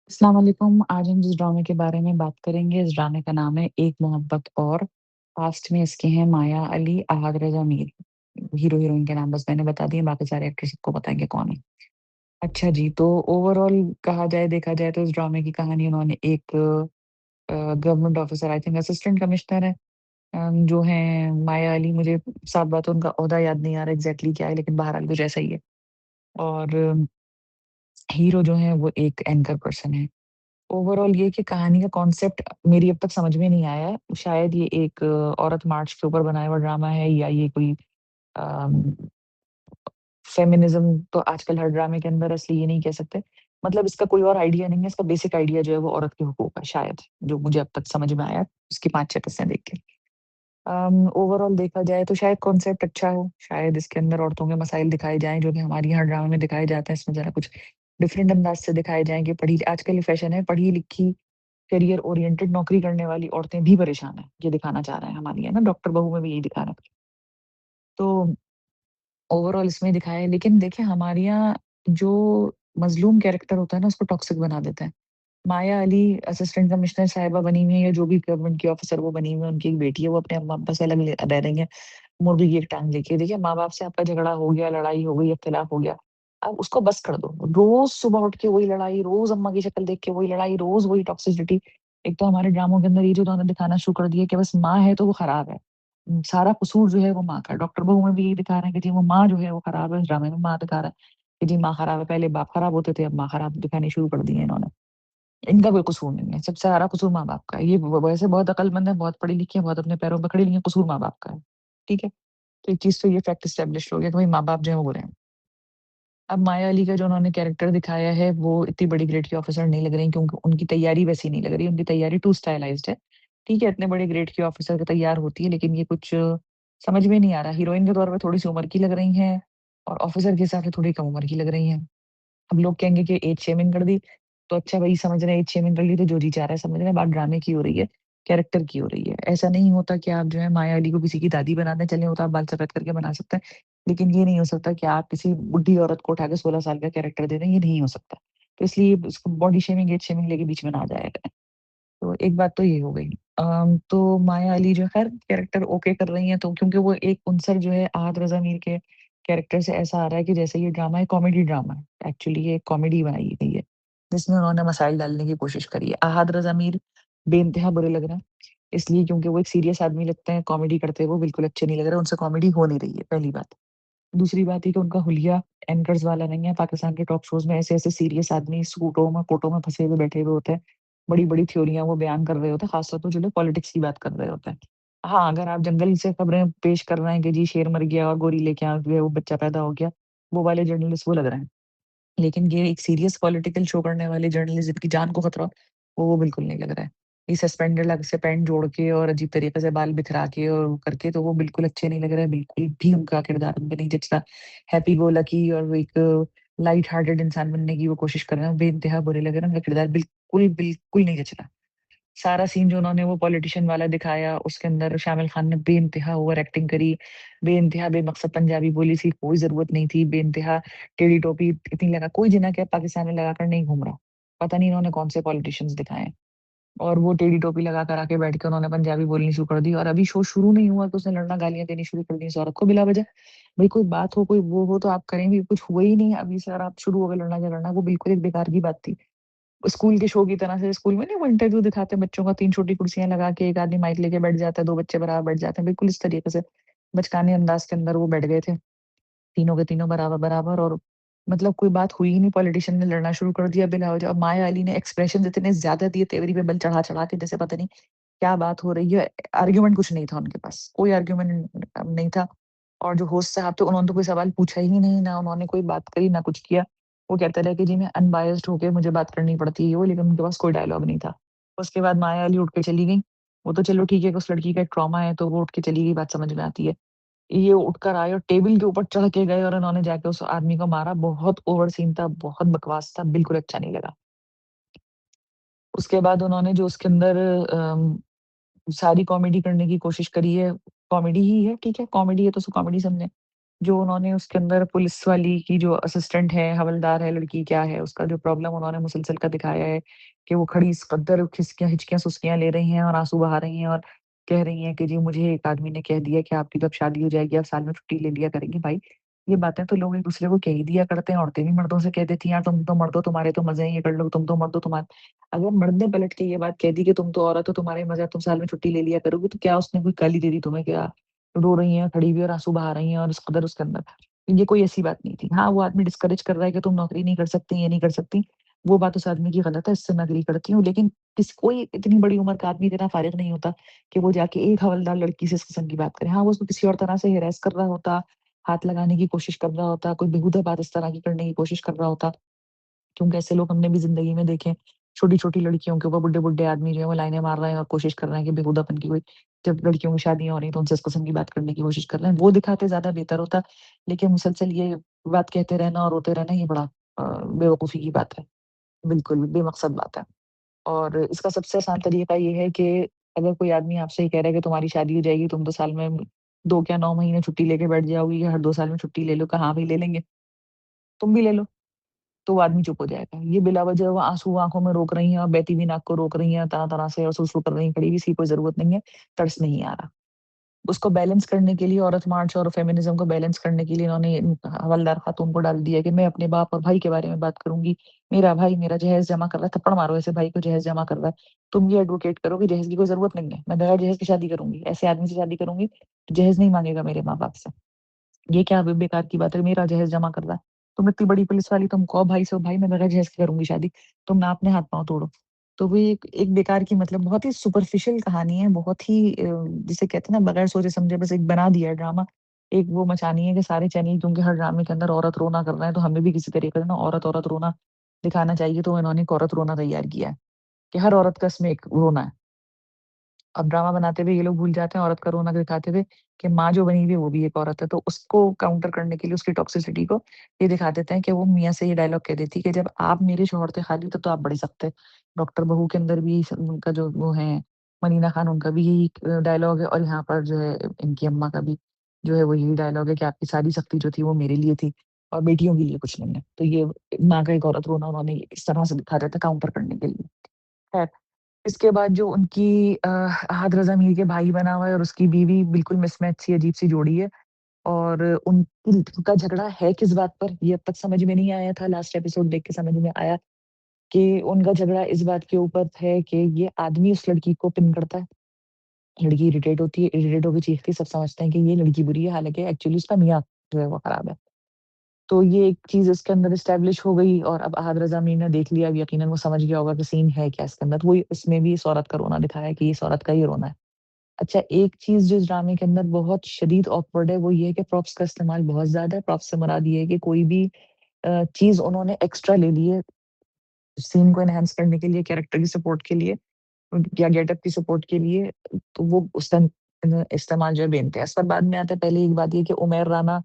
अस्सलाम वालेकुम। आज हम जिस ड्रामे के बारे में बात करेंगे, इस ड्रामे का नाम है एक मोहब्बत और। कास्ट में इसके हैं माया अली, अहाद रज़ा मीर। हीरो-हीरोइन के नाम बस मैंने बता दिए, बाकी सारे एक्टर सबको पता है कि कौन है। अच्छा जी, तो ओवरऑल कहा जाए, देखा जाए तो इस ड्रामे की कहानी उन्होंने एक government officer, I think assistant commissioner है, जो हैं माया अली। मुझे साफ बात है उनका ओहदा याद नहीं आ रहा एग्ज़ैक्टली क्या है, लेकिन बहरहाल कुछ ऐसा ही है। और हीरो जो है वो एक एंकर पर्सन है। ओवरऑल ये कि कहानी का कॉन्सेप्ट मेरी अब तक समझ में नहीं आया है। शायद ये एक औरत मार्च के ऊपर बनाया हुआ ड्रामा है, या ये कोई अम, फेमिनिज़्म तो आजकल हर ड्रामे के अंदर है, इसलिए ये नहीं कह सकते। मतलब इसका कोई और आइडिया नहीं है, इसका बेसिक आइडिया जो है वो औरत के हकूक है शायद, जो मुझे अब तक समझ में आया उसकी 5-6 किस्सें देख के। ओवरऑल देखा जाए तो शायद कॉन्सेप्ट अच्छा हो, शायद इसके अंदर औरतों के मसाइल दिखाए जाएँ जो कि हमारे यहाँ ड्रामा में दिखाए जाते हैं, इसमें ज़रा कुछ डिफरेंट अंदाज़ से दिखाए जाएँ कि पढ़ी आजकल ये फैशन है, पढ़ी-लिखी करियर ओरिएंटेड नौकरी करने वाली औरतें भी परेशान हैं, ये दिखाना चाह रहे हैं हमारी, है ना? डॉक्टर बहू में भी यही दिखा रहा है। तो ओवरऑल इसमें दिखाया है, लेकिन देखिए हमारे यहाँ जो मज़लूम कैरेक्टर होता है ना, उसको टॉक्सिक बना देते हैं। माया अली असिस्टेंट कमिश्नर साहिबा बनी हुई हैं, या जो भी गवर्नमेंट की ऑफिसर वो बनी हुई है, उनकी एक बेटी है, वो अपने अम्मा-अब्बा से अलग रह रही हैं, मुर्गी की एक टाँग लेके। देखिए माँ-बाप से आपका झगड़ा हो गया, लड़ाई हो गई, इख्तिलाफ हो गया, अब उसको बस कर दो। रोज़ सुबह उठ के वही लड़ाई, रोज़ अम्मा की शक्ल देख के वही लड़ाई, रोज़ वही टॉक्सिसिटी। एक तो हमारे ड्रामों के अंदर ये जो उन्होंने दिखाना शुरू कर दिया कि बस माँ है तो वो खराब है। सारा कसूर जो है वो माँ का है। डॉक्टर बहू में भी यही दिखा रहे हैं कि जी वो माँ जो है वो खराब है, इस ड्रामे में माँ दिखा रहा है कि जी माँ खराब है। पहले बाप खराब होते थे, अब माँ खराब दिखानी शुरू कर दी है इन्होंने। इनका कोई कसूर नहीं है, सब सारा कसूर माँ-बाप का है। ये वैसे बहुत अक्लमंद है, बहुत पढ़ी-लिखी है, बहुत अपने पैरों पे खड़ी, लेकिन कसूर माँ-बाप का है। ठीक है? तो एक चीज़ तो ये फैक्ट एस्टेब्लिश्ड हो गया कि भई माँ-बाप जो हैं वो बुरे हैं। अब माया अली का जो उन्होंने कैरेक्टर दिखाया है, वो इतनी बड़ी ग्रेड की ऑफ़िसर नहीं लग रही, क्योंकि उनकी तैयारी वैसी नहीं लग रही, उनकी तैयारी टू स्टाइलाइज़्ड है। ठीक है, इतने बड़े ग्रेड की ऑफ़िसर तैयार होती है, लेकिन ये कुछ समझ में नहीं आ रहा। हीरोइन के तौर पे थोड़ी-सी उम्र की लग रही हैं, और ऑफ़िसर के हिसाब से थोड़ी कम उम्र की लग रही हैं। अब लोग कहेंगे कि एज शेमिंग कर दी, तो अच्छा वही समझ रहे हैं, एज शेमिंग कर ली तो जो जी चाह रहा है समझ रहे हैं, बात ड्रामे की हो रही है, कैरेक्टर की हो रही है। ऐसा नहीं होता कि आप जो है माया अली को किसी की दादी बना दें, चलें वो तो आप बाल सफेद करके बना सकते हैं। लेकिन ये नहीं हो सकता कि आप किसी बुड्ढी औरत को उठा के 16 साल का कैरेक्टर दे दें, ये नहीं हो सकता। तो इसलिए इसको बॉडी शेमिंग, एज शेमिंग लेके बीच में ना आ जाया करें। तो एक बात तो ये हो गई। तो माया अली जो खैर कैरेक्टर ओके कर रही हैं, तो क्योंकि वो एक उनसर जो है आहत रज़ा मीर के कैरेक्टर से ऐसा आ रहा है कि जैसे ये ड्रामा है, कॉमेडी ड्रामा है। एक्चुअली ये कॉमेडी बनाई गई है, जिसमें उन्होंने मसाइल डालने की कोशिश करी है। आहत रज़ा मीर बेइंतहा बुरे लग रहे हैं, इसलिए क्योंकि वो एक सीरियस आदमी लगते हैं, कॉमेडी करते हुए वो बिल्कुल अच्छे नहीं लग रहे, उनसे कॉमेडी हो नहीं रही है, पहली बात। दूसरी बात ये कि उनका हुलिया एंकर्स वाला नहीं है। पाकिस्तान के टॉक शोज़ में ऐसे-ऐसे सीरियस आदमी सूटों में, कोटों में फँसे हुए बैठे हुए होते हैं। बड़ी-बड़ी थ्योरियाँ वो बयान कर रहे होते हैं, ख़ास तौर पे जो लोग पॉलिटिक्स की बात कर रहे होते हैं। हाँ, अगर आप जंगल से खबरें पेश कर रहे हैं कि जी शेर मर गया और गोरी लेके आ गए, वो बच्चा पैदा हो गया, वो वाले जर्नलिस्ट वो लग रहे हैं। लेकिन ये एक सीरियस पॉलिटिकल शो करने वाले जर्नलिस्ट जिनकी जान को खतरा हो, वो बिल्कुल नहीं लग रहा है। ये सस्पेंडेड लग से पैंट जोड़ के और अजीब तरीके से बाल बिखरा के और वो करके तो वो बिल्कुल अच्छे नहीं लग रहे हैं, बिल्कुल भी उनका किरदार उन पे नहीं जचता। हैप्पी गो लकी और वो एक लाइट हार्टेड इंसान बनने की वो कोशिश कर रहे हैं, बेइंतहा बुरे लग रहे हैं, उनका किरदार बिल्कुल, बिल्कुल नहीं जच रहा। सारा सीन जो उन्होंने वो पॉलिटिशियन वाला दिखाया, उसके अंदर शामिल खान ने बेइंतहा ओवर एक्टिंग करी, बेइंतहा बेमकसद पंजाबी बोली सी, कोई ज़रूरत नहीं थी, बेइंतहा टेढ़ी टोपी इतनी लगा कोई जिना कैप पाकिस्तान में लगाकर नहीं घूम रहा। पता नहीं इन्होंने कौन से पॉलिटिशियंस दिखाए हैं। और वो टेढ़ी टोपी लगा कर आके बैठ के उन्होंने पंजाबी बोलनी शुरू कर दी, और अभी शो शुरू नहीं हुआ कि उसने लड़ना गालियाँ देनी शुरू कर दी इस औरत को बिला वजह। भई कोई बात हो, कोई वो हो तो आप करेंगे, कुछ हुआ ही नहीं, अभी से और आप शुरू हो गए लड़ना-झगड़ना, वो बिल्कुल एक बेकार की बात थी। स्कूल के शो की तरह से, स्कूल में नहीं वो इंटरव्यू दिखाते हैं बच्चों का, 3 छोटी कुर्सियाँ लगा के एक आदमी माइक लेके बैठ जाता है, 2 बच्चे बराबर बैठ जाते हैं, बिल्कुल इस तरीके से बचकाने अंदाज़ के अंदर वो बैठ गए थे, तीनों के तीनों बराबर-बराबर, और मतलब कोई बात हुई ही नहीं, पॉलिटिशियन ने लड़ना शुरू कर दिया बिला वजह। और माया अली ने एक्सप्रेशंस इतने ज़्यादा दिए तेवरी पे बल चढ़ा-चढ़ा के, जैसे पता नहीं क्या बात हो रही है। आर्गुमेंट कुछ नहीं था उनके पास, कोई आर्गुमेंट नहीं था। और जो होस्ट साहब थे उन्होंने तो कोई सवाल पूछा ही नहीं, ना उन्होंने कोई बात करी, ना कुछ किया। वो कहते रहे कि जी मैं अनबायस्ड होके मुझे बात करनी पड़ती है ये वो, लेकिन उनके पास कोई डायलॉग नहीं था। उसके बाद माया अली उठ के चली गईं। वो तो चलो ठीक है कि उस लड़की का एक ट्रॉमा है तो वो उठ के चली गई, बात समझ में आती है। ये उठकर आए और टेबल के ऊपर चढ़ के गए और उन्होंने जाके उस आदमी को मारा। बहुत ओवर सीन था, बहुत बकवास था, बिल्कुल अच्छा नहीं लगा। उसके बाद उन्होंने जो उसके अंदर सारी कॉमेडी करने की कोशिश करी है, कॉमेडी ही है, ठीक है, कॉमेडी है तो उसको कॉमेडी समझें। जो उन्होंने उसके अंदर पुलिस वाली की जो असिस्टेंट है, हवलदार है, लड़की क्या है, उसका जो प्रॉब्लम उन्होंने मुसलसल का दिखाया है कि वो खड़ी इस कद्दर खिसकियाँ हिचकियाँ सुस्कियाँ ले रही हैं और आँसू बहा रही हैं और कह रही हैं कि जी मुझे एक आदमी ने कह दिया कि आपकी जब शादी हो जाएगी आप साल में छुट्टी ले लिया करेंगे। भाई, ये बातें तो लोग एक-दूसरे को कह ही दिया करते हैं, औरतें भी मर्दों से कह देती हैं, यार तुम तो मर्द हो, तुम्हारे तो मज़े हैं, ये कर लो, तुम तो मर्द हो तुम्हारे अगर मर्द ने पलट के ये बात कह दी कि तुम तो औरत हो, तुम्हारे मज़े हैं, तुम साल में छुट्टी ले लिया करोगी, तो क्या उसने कोई गाली दे दी तुम्हें क्या? रो रही हैं, खड़ी हुई और आँसू बहा रही हैं और इस कदर उसके अंदर ये कोई ऐसी बात नहीं थी। हाँ, वो आदमी डिस्करेज कर रहा है कि तुम नौकरी नहीं कर सकती, ये नहीं कर सकती, वो बात उस आदमी की गलत है, इससे मैं एग्री करती हूँ। लेकिन कोई इतनी बड़ी उम्र का आदमी इतना फारिग नहीं होता कि वो जाके एक हवलदार लड़की से इस किस्म की बात करे। हाँ, वो उसको किसी और तरह से हैरेस कर रहा होता, हाथ लगाने की कोशिश कर रहा होता, कोई बेहुदा बात इस तरह की करने की कोशिश कर रहा होता। क्योंकि ऐसे लोग हमने भी ज़िंदगी में देखे हैं। छोटी-छोटी लड़कियों के ऊपर बुड्ढे-बुड्ढे आदमी जो है वो लाइनें मार रहे हैं और कोशिश कर रहे हैं कि बेहुदापन की कोई जब लड़कियों की शादियाँ हो रही हैं तो उनसे इस किस्म की बात करने की कोशिश कर रहे हैं। वो दिखाते ज़्यादा बेहतर होता, लेकिन मुसलसल ये बात कहते रहना और रोते रहना ये बड़ा बेवकूफ़ी की बात है। बिल्कुल, बेमकसद बात है। और इसका सबसे आसान तरीका ये है कि अगर कोई आदमी आपसे ये कह रहा है कि तुम्हारी शादी हो जाएगी, तुम तो साल में 2 क्या 9 महीने छुट्टी लेके बैठ जाओगी या हर 2 साल में छुट्टी ले लो, कहा हाँ, भई ले लेंगे। तुम भी ले लो। तो वो आदमी चुप हो जाएगा। ये बिला वजह वो आँसू आँखों में रोक रही हैं और बहती हुई नाक को रोक रही हैं तरह-तरह से और सु-सु कर रही हैं खड़ी, इसकी कोई ज़रूरत नहीं है, तरस नहीं आ रहा। उसको बैलेंस करने के लिए औरत मार्च और फेमिनिज़्म को बैलेंस करने के लिए इन्होंने हवलदार खातून को डाल दिया कि मैं अपने बाप और भाई के बारे में बात करूँगी। मेरा भाई मेरा जहेज़ जमा कर रहा है, थप्पड़ मारो ऐसे भाई को जहेज़ जमा कर रहा है। तुम ये एडवोकेट करो कि जहेज़ की कोई ज़रूरत नहीं है, मैं बगैर जहेज़ की शादी करूँगी। ऐसे आदमी से शादी करूँगी, तो जहेज़ नहीं माँगेगा मेरे माँ-बाप से। ये क्या बे बेकार की बात है, मेरा जहेज़ जमा कर रहा है। तुम इतनी बड़ी पुलिस वाली तुम कहो भाई से, भाई मैं बगैर जहेज़ के करूँगी शादी, तुम ना अपने हाथ-पाँव तोड़ो। तो वो एक एक बेकार की मतलब बहुत ही सुपरफिशियल कहानी है, बहुत ही जिसे कहते हैं ना बगैर सोचे-समझे बस एक बना दिया है ड्रामा। एक वो मचानी है कि सारे चैनल क्योंकि हर ड्रामे के अंदर औरत रोना कर रहे हैं, तो हमें भी किसी तरीके से ना औरत-औरत रोना दिखाना चाहिए, तो इन्होंने एक औरत रोना तैयार किया है, कि हर औरत का इसमें एक रोना है। अब ड्रामा बनाते हुए ये लोग भूल जाते हैं औरत का रोना दिखाते हुए कि माँ जो बनी हुई है वो भी एक औरत है। तो उसको काउंटर करने के लिए उसकी टॉक्सिसिटी को ये दिखा देते हैं कि वो मियाँ से ये डायलॉग कह देती है कि जब आप मेरे शौहर थे खाली तब तो आप बड़े सख्त थे। डॉक्टर बहू के अंदर भी उनका जो वो है मनीना खान उनका भी यही डायलॉग है और यहाँ पर जो है इनकी अम्मा का भी जो है वो यही डायलॉग है कि आपकी सारी सख्ती जो थी वो मेरे लिए थी और बेटियों के लिए कुछ नहीं है। तो ये माँ का एक औरत रोना उन्होंने इस तरह से दिखा दिया था काउंटर करने के लिए। खैर इसके बाद जो उनकी अहद रज़ा मीर के भाई बना हुआ है और उसकी बीवी बिल्कुल मिसमैच सी अजीब-सी जोड़ी है और उनका झगड़ा है किस बात पर, ये अब तक समझ में नहीं आया था। लास्ट एपिसोड देख के समझ में आया कि उनका झगड़ा इस बात के ऊपर है कि ये आदमी उस लड़की को पिन करता है। लड़की इरिटेट होती है, इरिटेट होके चीखती है, सब समझते हैं कि ये लड़की बुरी है, हालाँकि एक्चुअली उसका मियाँ जो है वो खराब है। तो ये एक चीज़ इसके अंदर एस्टेब्लिश हो गई और अब अहद रज़ा मीर ने देख लिया, अब यकीनन वो समझ गया होगा कि सीन है क्या इसके अंदर। वही इसमें भी इस औरत का रोना दिखाया है कि इस औरत का ही रोना है। अच्छा, एक चीज़ जो इस ड्रामे के अंदर बहुत शदीद ऑकवर्ड है, वो ये है कि प्रॉप्स का इस्तेमाल बहुत ज़्यादा है। प्रॉप्स से मुराद ये है कि कोई भी चीज़ उन्होंने एक्स्ट्रा ले ली है, सीन को एनहांस करने के लिए, कैरेक्टर की सपोर्ट के लिए या गेटअप की सपोर्ट के लिए, तो वो उसका इस्तेमाल जो है बेनते है। बाद में आता है, पहले एक बात ये है कि उमैर राना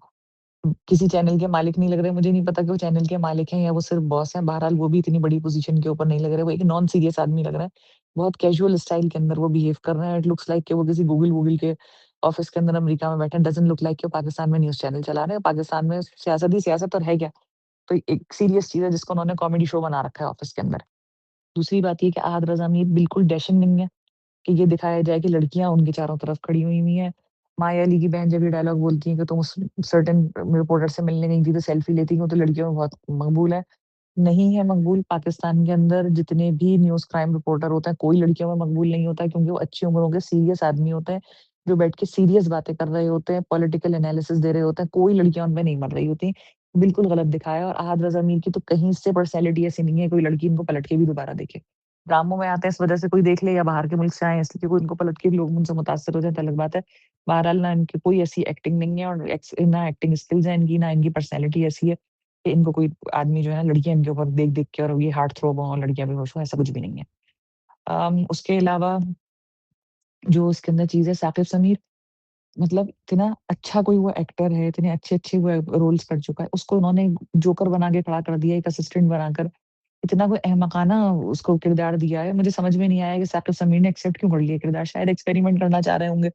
किसी चैनल के मालिक नहीं लग रहे। मुझे नहीं पता कि वो चैनल के मालिक हैं या वो सिर्फ़ बॉस हैं। बहरहाल वो भी इतनी बड़ी पोज़ीशन के ऊपर नहीं लग रहे। वो एक नॉन सीरियस आदमी लग रहा है। बहुत कैज़ुअल स्टाइल के अंदर वो बिहेव कर रहे हैं। इट लुक्स लाइक कि वो किसी गूगल-वूगल के ऑफ़िस के अंदर अमेरिका में बैठे हैं। डज़न्ट लुक लाइक कि वो पाकिस्तान में न्यूज़ चैनल चला रहे हैं। पाकिस्तान में सियासत ही सियासत और है क्या? तो एक सीरियस चीज़ है जिसको उन्होंने कॉमेडी शो बना रखा है ऑफ़िस के अंदर। दूसरी बात ये कि अहद रज़ा मीर बिल्कुल डैशिंग नहीं है। कि ये दिखाया जाए कि लड़कियाँ उनके चारों तरफ खड़ी हुई हैं। माया अली की बहन जब ये डायलॉग बोलती हैं कि तुम उस सर्टेन रिपोर्टर से मिलने गई थी तो सेल्फी लेती हो तो लड़कियों में बहुत मकबूल है। नहीं है मकबूल, पाकिस्तान के अंदर जितने भी न्यूज़ क्राइम रिपोर्टर होते हैं, कोई लड़कियों में मकबूल नहीं होता है क्योंकि वो अच्छी उम्रों के सीरियस आदमी होते हैं, जो बैठ के सीरियस बातें कर रहे होते हैं, पॉलिटिकल एनालिसिस दे रहे होते हैं, कोई लड़कियाँ उनमें नहीं मर रही होती। बिल्कुल गलत दिखाया है और अहद रज़ा मीर की तो कहीं से पर्सनैलिटी ऐसी नहीं है, कोई लड़की इनको पलट के भी दोबारा देखे। ड्रामों में आते हैं इस वजह से कोई देख ले या बाहर के मुल्क से आए हैं इसलिए कोई उनको पलट के भी लोग उनसे मुतासिर हो जाए तो अलग बात है। बहरहाल ना इनकी कोई ऐसी एक्टिंग नहीं है और ना एक्टिंग स्किल्स है इनकी, ना इनकी पर्सनैलिटी ऐसी है कि इनको कोई आदमी जो है ना लड़कियाँ इनके ऊपर देख-देख के और ये हार्ट थ्रोब हों, लड़कियाँ बेहोश हों, ऐसा कुछ भी नहीं है। उसके अलावा जो इसके अंदर चीज़ है साकिब समीर मतलब इतना अच्छा कोई वो एक्टर है, इतने अच्छे-अच्छे वो रोल्स कर चुका है, उसको उन्होंने जोकर बना के खड़ा कर दिया, एक असिस्टेंट बनाकर। इतना कोई अहमकाना उसको किरदार दिया है, मुझे समझ में नहीं आया कि साकिब समीर ने एक्सेप्ट क्यों कर लिया किरदार? शायद एक्सपेरिमेंट करना चाह रहे होंगे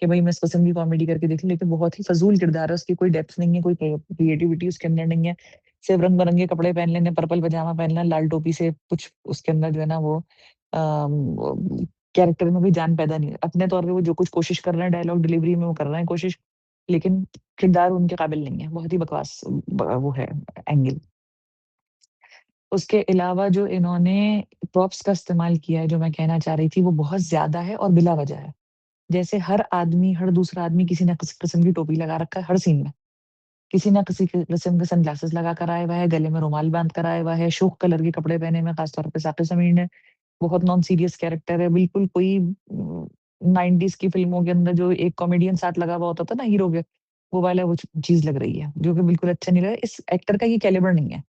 कि भई मैं इस किस्म की कॉमेडी करके देख लूँ, लेकिन बहुत ही फ़ज़ूल किरदार है, उसकी कोई डेप्थ नहीं है, कोई क्रिएटिविटी उसके अंदर नहीं है। सिर्फ़ रंग-बिरंगे कपड़े पहन लेने, पर्पल पजामा पहनना, लाल टोपी से कुछ उसके अंदर जो है ना वो कैरेक्टर में कोई जान पैदा नहीं है। अपने तौर पे वो जो कुछ कोशिश कर रहे हैं डायलॉग डिलीवरी में वो कर रहे हैं कोशिश, लेकिन किरदार उनके काबिल नहीं है। बहुत ही बकवास वो है एंगल। उसके अलावा जो इन्होंने प्रॉप्स का इस्तेमाल किया है, जो मैं कहना चाह रही थी, वो बहुत ज़्यादा है और बिला वजह है। जैसे हर आदमी, हर दूसरा आदमी किसी न किसी किस्म की टोपी लगा रखा है हर सीन में। किसी न किसी किस्म के सनग्लासेस लगा कर आया हुआ है, गले में रुमाल बाँध कर आया हुआ है, शोख कलर के कपड़े पहने हुए हैं, खास तौर पे साकिब समीर ने। बहुत नॉन सीरियस कैरेक्टर है, बिल्कुल कोई 90s की फ़िल्मों के अंदर जो एक कॉमेडियन साथ लगा हुआ होता था ना हीरो के, वो वाला वो च चीज़ लग रही है, जो कि बिल्कुल अच्छा नहीं लग रहा है। इस एक्टर का ये कैलिबर नहीं है,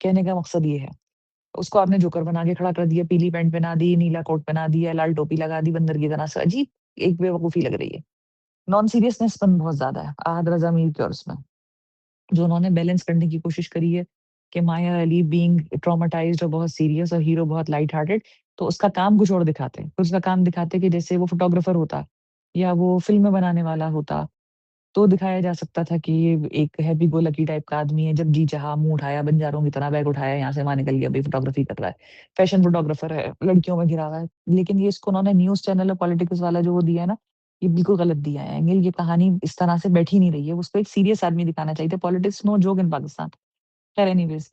कहने का मकसद ये है। उसको आपने जोकर बना के खड़ा कर दिया, पीली पैंट पहना दी, नीला कोट पहना दिया, लाल टोपी लगा दी बंदर की तरह से, अजीब एक बेवकूफ़ी लग रही है। नॉन सीरियसनेसपन बहुत ज़्यादा है, आहत रज़ा मीर के और उसमें। जो उन्होंने बैलेंस करने की कोशिश करी है कि माया अली बीइंग ट्रॉमाटाइज़्ड और बहुत सीरियस और हीरो बहुत लाइट हार्टेड, तो उसका काम कुछ और दिखाते हैं। उसका काम दिखाते हैं कि जैसे वो फ़ोटोग्राफ़र होता या वो फ़िल्म बनाने वाला होता, तो दिखाया जा सकता था कि ये एक हैप्पी गो लकी टाइप का आदमी है, जब जी चाहा मुँह उठाया, बंजारों की तरह बैग उठाया, यहाँ से वहाँ निकल गया, भई फ़ोटोग्राफ़ी कर रहा है। फ़ैशन फ़ोटोग्राफ़र है, लड़कियों में घिरा हुआ है। लेकिन ये इसको उन्होंने न्यूज़ चैनल और पॉलिटिक्स वाला जो वो दिया है ना, ये बिल्कुल गलत दिया है एंगल। ये कहानी इस तरह से बैठ ही नहीं रही है। उसको एक सीरियस आदमी दिखाना चाहिए था। Politics no joke in Pakistan. खैर एनीवेज़,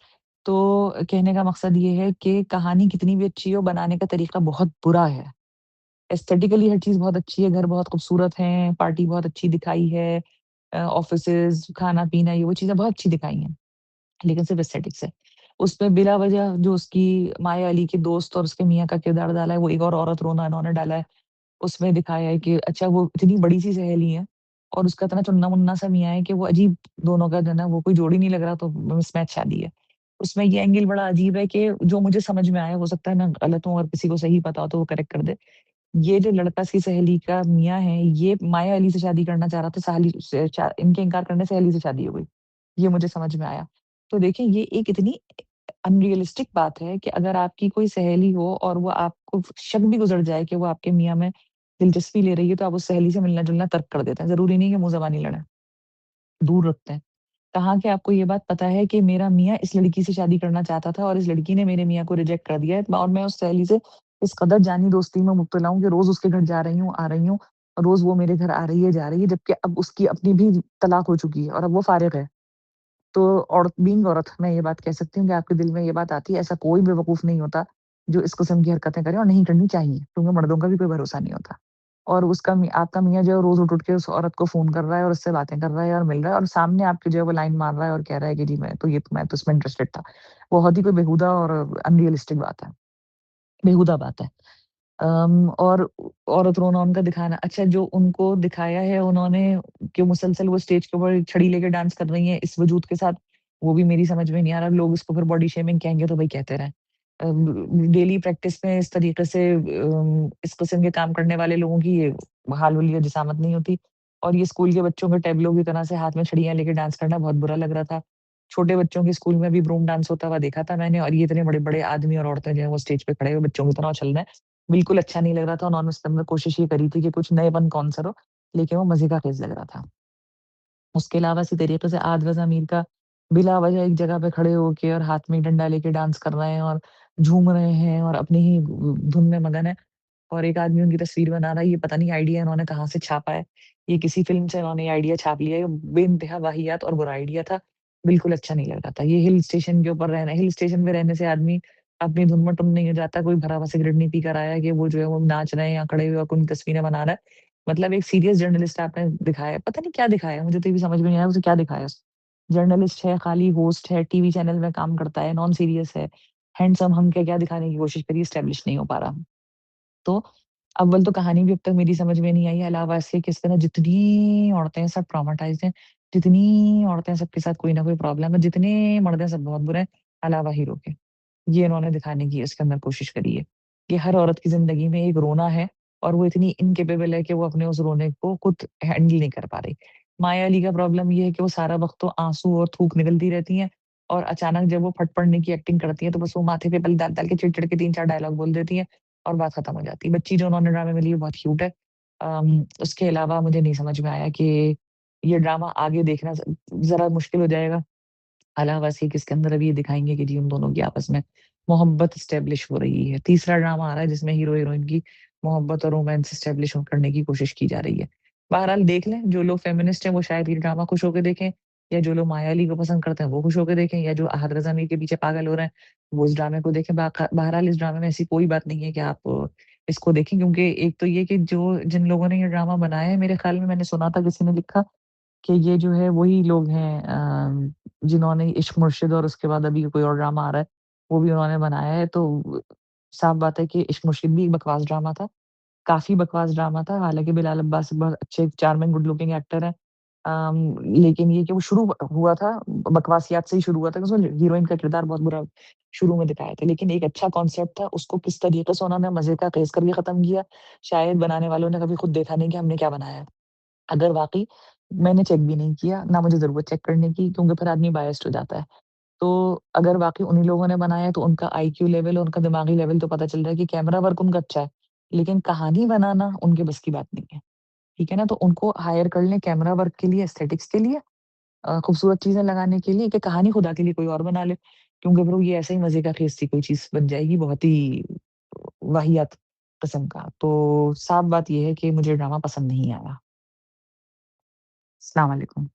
तो कहने का मकसद ये है कि कहानी कितनी भी अच्छी हो, बनाने का तरीका बहुत बुरा है। एस्थेटिकली हर चीज़ बहुत अच्छी है, घर बहुत खूबसूरत हैं, पार्टी बहुत अच्छी दिखाई है, ऑफ़िसेज़, खाना-पीना ये वो चीज़ें बहुत अच्छी दिखाई हैं, लेकिन सिर्फ़ एस्थेटिक्स है। उसमें बिला वजह जो उसकी माया अली के दोस्त और उसके मियाँ का किरदार डाला है, वो एक और औरत रोना इन्होंने डाला है। उसमें दिखाया है कि अच्छा वो इतनी बड़ी-सी सहेली है और उसका इतना चुन्ना-मुन्ना सा मियाँ है कि वो अजीब दोनों का जो है ना वो कोई जोड़ी नहीं लग रहा तो मिसमैच शादी है। उसमें ये एंगल बड़ा अजीब है कि जो मुझे समझ में आया, हो सकता है मैं गलत हूँ और किसी को सही पता हो तो वो करेक्ट कर दे। ये जो लड़का इसकी सहेली का मियाँ है, ये माया अली से शादी करना चाह रहा था, साली से चा इनके इनकार करने से अली से शादी हो गई। ये मुझे समझ में आया। तो देखिए ये एक इतनी अनरियलिस्टिक बात है कि अगर आपकी कोई सहेली हो और वो आपको शक भी गुज़र जाए कि वो आपके मियाँ में दिलचस्पी ले रही है, तो आप उस सहेली से मिलना-जुलना तर्क कर देते हैं। ज़रूरी नहीं है मुँह ज़बानी लड़ें, दूर रखते हैं। कहाँ कि आपको ये बात पता है कि मेरा मियाँ इस लड़की से शादी करना चाहता था और इस लड़की ने मेरे मियाँ को रिजेक्ट कर दिया है और मैं उस सहेली से इस कदर जानी दोस्ती में मुब्तला हूँ कि रोज़ उसके घर जा रही हूँ, आ रही हूँ, रोज़ वो मेरे घर आ रही है, जा रही है, जबकि अब उसकी अपनी भी तलाक हो चुकी है और अब वो फ़ारिग़ है। तो औरत बीइंग औरत मैं ये बात कह सकती हूँ कि आपके दिल में ये बात आती है, ऐसा कोई बेवकूफ़ नहीं होता, जो इस किस्म की हरकतें करे और नहीं करनी चाहिए, क्योंकि मर्दों का भी कोई भरोसा नहीं होता। और उसका मि आपका मियाँ जो है रोज़ उठ-उठ के उस औरत को फ़ोन कर रहा है और उससे बातें कर रहा है और मिल रहा है और सामने आपके जो है वो लाइन मार रहा है और कह रहा है कि जी मैं तो इसमें इंटरेस्टेड था। बहुत ही कोई बेहुदा और अनरियलिस्टिक बात है, बेहुदा बात है। और औरत रोना उनका दिखाना अच्छा जो उनको दिखाया है उन्होंने कि मुसलसल वो स्टेज के ऊपर छड़ी लेके डांस कर रही हैं इस वजूद के साथ, वो भी मेरी समझ में नहीं आ रहा। लोग इसको फिर बॉडी शेमिंग कहेंगे तो भई कहते रहें। डेली प्रैक्टिस में इस तरीके से इस किस्म के काम करने वाले लोगों की ये हाल-हुल जिसामत नहीं होती और ये स्कूल के बच्चों के टैबलो की तरह से हाथ में छड़ियाँ लेके डांस करना बहुत बुरा लग रहा था। छोटे बच्चों के स्कूल में भी ब्रूम डांस होता हुआ देखा था मैंने और ये इतने बड़े-बड़े आदमी और औरतें जो हैं वो स्टेज पे खड़े हुए बच्चों की तरह उछल रहे हैं। बिल्कुल अच्छा नहीं लग रहा था। उन्होंने उस टाइम में कोशिश ये करी थी कि कुछ नएपन कॉन्सर हो, लेकिन वो मज़े का फ़ेज़ लग रहा था। उसके अलावा इसी तरीके से आदरज़ अमीर का बिला वजह एक जगह पे खड़े होके और हाथ में डंडा लेके डांस कर रहे हैं और झूम रहे हैं और अपनी ही धुन में मगन है। और एक आदमी उनकी तस्वीर बना रहा है, ये पता नहीं आइडिया इन्होंने कहाँ से छापा है। ये किसी फ़िल्म से इन्होंने ये आइडिया छाप लिया है, बेइंतहा वाहियात और बुरा आइडिया था। बिल्कुल अच्छा नहीं लग रहा था। ये हिल स्टेशन के ऊपर रहना हिल स्टेशन पे रहने से आदमी अपनी धुन में टुन नहीं हो जाता, कोई भरा हुआ सिगरेट नहीं पी कर आया कि वो जो है वो नाच रहे हैं या खड़े हुए होके उनकी तस्वीरें बना रहा है। मतलब एक सीरियस जर्नलिस्ट आपने दिखाया है, पता नहीं क्या दिखाया है, मुझे तो ये भी समझ में नहीं आया उसे क्या दिखाया उस जर्नलिस्ट है, खाली होस्ट है, टीवी चैनल में काम करता है, नॉन सीरियस है, हैंडसम हंक है, क्या दिखाने की कोशिश करी, एस्टेब्लिश नहीं हो पा रहा। तो अव्वल तो कहानी भी अब तक मेरी समझ में नहीं आई है, अलावा इसके कि इसके ना जितनी औरतें हैं सब ट्रॉमाटाइज़्ड हैं, जितनी औरतें हैं सबके साथ कोई ना कोई प्रॉब्लम है, जितने मर्द हैं सब बहुत बुरे हैं, अलावा हीरो के। ये इन्होंने दिखाने की इसके अंदर कोशिश करी है, कि हर औरत की ज़िंदगी में एक रोना है और वो इतनी इनकेपेबल है कि वो अपने उस रोने को खुद हैंडल नहीं कर पा रही। माया अली का प्रॉब्लम ये है कि वो सारा वक़्त तो आँसू और थूक निकलती रहती हैं और अचानक जब वो फट पड़ने की एक्टिंग करती हैं, तो बस वो माथे पे बल डाल-डाल के चिढ़-चिढ़ के 3-4 डायलॉग बोल देती हैं और बात खत्म हो जाती है। बच्ची जो उन्होंने ड्रामे में ली है बहुत क्यूट है। उसके अलावा मुझे नहीं समझ में आया कि ये ड्रामा आगे देखना ज़रा मुश्किल हो जाएगा। अलावा से कि इसके अंदर अभी ये दिखाएँगे कि जी उन दोनों की आपस में मोहब्बत एस्टेब्लिश हो रही है। तीसरा ड्रामा आ रहा है जिसमें हीरो-हीरोइन की मोहब्बत और रोमांस एस्टेब्लिश करने की कोशिश की जा रही है। बहरहाल देख लें, जो लोग फेमिनिस्ट हैं वो शायद ये ड्रामा खुश होके देखें या जो लोग माया अली को पसंद करते हैं वो खुश होके देखें या जो अहद रज़ा मीर के पीछे पागल हो रहे हैं, वो इस ड्रामे को देखें। बहरहाल इस ड्रामे में ऐसी कोई बात नहीं है कि आप इसको देखें क्योंकि एक तो ये कि जो जिन लोगों ने ये ड्रामा बनाया है मेरे ख़्याल में मैंने सुना था किसी ने लिखा कि ये जो है वही लोग हैं जिन्होंने इश्क मुर्शिद और उसके बाद अभी कोई और ड्रामा आ रहा है, वो भी उन्होंने बनाया है। तो साफ़ बात है कि इश्क मुर्शिद भी एक बकवास ड्रामा था, काफ़ी बकवास ड्रामा था। हालाँकि बिलाल अब्बास बहुत अच्छे चार्मिंग गुड लुकिंग एक्टर हैं। लेकिन ये कि वो शुरू हुआ था बकवासियत से ही शुरू हुआ था, उसमें हीरोइन का किरदार बहुत बुरा शुरू में दिखाया था। लेकिन एक अच्छा कॉन्सेप्ट था, उसको किस तरीके से उन्होंने मज़े का क़ेस करके ख़त्म किया, शायद बनाने वालों ने कभी खुद देखा नहीं कि हमने क्या बनाया है। अगर वाक़ई मैंने चेक भी नहीं किया, ना मुझे ज़रूरत चेक करने की क्योंकि फिर आदमी बायस्ड हो जाता है। तो अगर वाक़ई उन्हीं लोगों ने बनाया है तो उनका आईक्यू लेवल, उनका दिमागी लेवल तो पता चल रहा है कि कैमरा वर्क उनका अच्छा है, लेकिन कहानी बनाना उनके बस की बात नहीं है। ठीक है ना? तो उनको हायर कर लें कैमरा वर्क के लिए, एस्थेटिक्स के लिए खूबसूरत चीज़ें लगाने के लिए कि कहानी खुदा के लिए कोई और बना ले। क्योंकि फिर वो ये ऐसे ही मज़े का खेस सी कोई चीज़ बन जाएगी बहुत ही वाहियात किस्म का। तो साफ बात ये है कि मुझे ड्रामा पसंद नहीं आया। अस्सलाम वालेकुम।